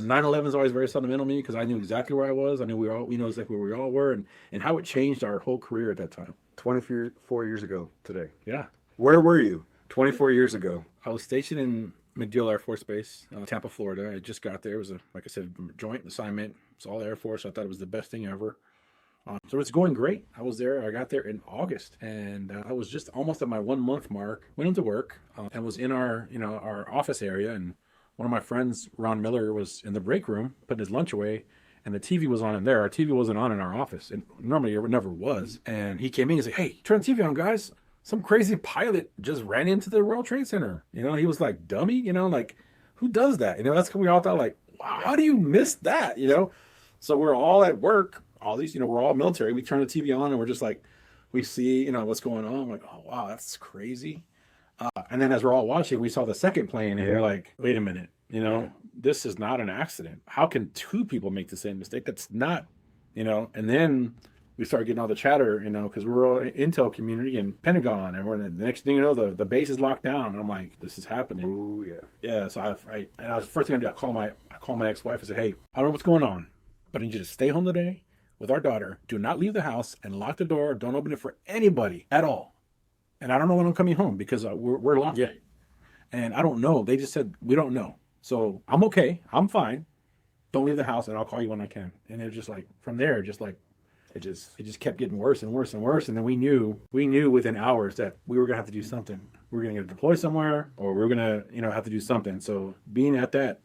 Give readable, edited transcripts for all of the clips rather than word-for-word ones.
9/11 is always very sentimental to me because I knew exactly where I was. I knew we know exactly where we all were, and how it changed our whole career at that time. 24 years ago today. Yeah. Where were you 24 years ago? I was stationed in MacDill Air Force Base, Tampa, Florida. I just got there. It was like I said, joint assignment. It's all Air Force. I thought it was the best thing ever. So it's going great. I was there. I got there in August, and I was just almost at my 1 month mark. Went into work and was in our office area, and one of my friends, Ron Miller, was in the break room putting his lunch away, and the TV was on in there. Our TV wasn't on in our office, and normally it never was. And he came in and said, "Hey, turn the TV on, guys. Some crazy pilot just ran into the World Trade Center." He was like, "Dummy," like, who does that? That's when we all thought, like, wow, how do you miss that? So we're all at work. All these, we're all military. We turn the TV on and we're just like, we see, what's going on. I'm like, oh, wow, that's crazy. And then as we're all watching, we saw the second plane and we're like, wait a minute, this is not an accident. How can two people make the same mistake? That's not, and then we started getting all the chatter, because we're all intel community and Pentagon, and the next thing you know, the base is locked down. And I'm like, this is happening. Oh yeah. Yeah. So I was first thing I did, I call my ex-wife and said, hey, I don't know what's going on, but I need you to stay home today with our daughter. Do not leave the house and lock the door. Don't open it for anybody at all. And I don't know when I'm coming home because we're locked. Yeah. And I don't know. They just said, we don't know. So I'm okay. I'm fine. Don't leave the house and I'll call you when I can. And it was just like, from there, just like, it just kept getting worse and worse and worse. And then we knew within hours that we were going to have to do something. We were going to deploy somewhere, or we were going to, have to do something. So being at that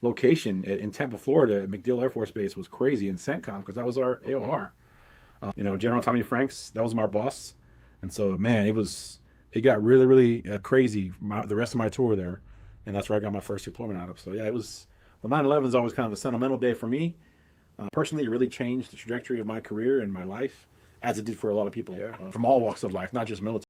location in Tampa, Florida, at MacDill Air Force Base was crazy in CENTCOM because that was our AOR. General Tommy Franks, that was my boss. And so, man, it got really, really crazy the rest of my tour there. And that's where I got my first deployment out of. So, yeah, 9/11 is always kind of a sentimental day for me. Personally, it really changed the trajectory of my career and my life, as it did for a lot of people from all walks of life, not just military.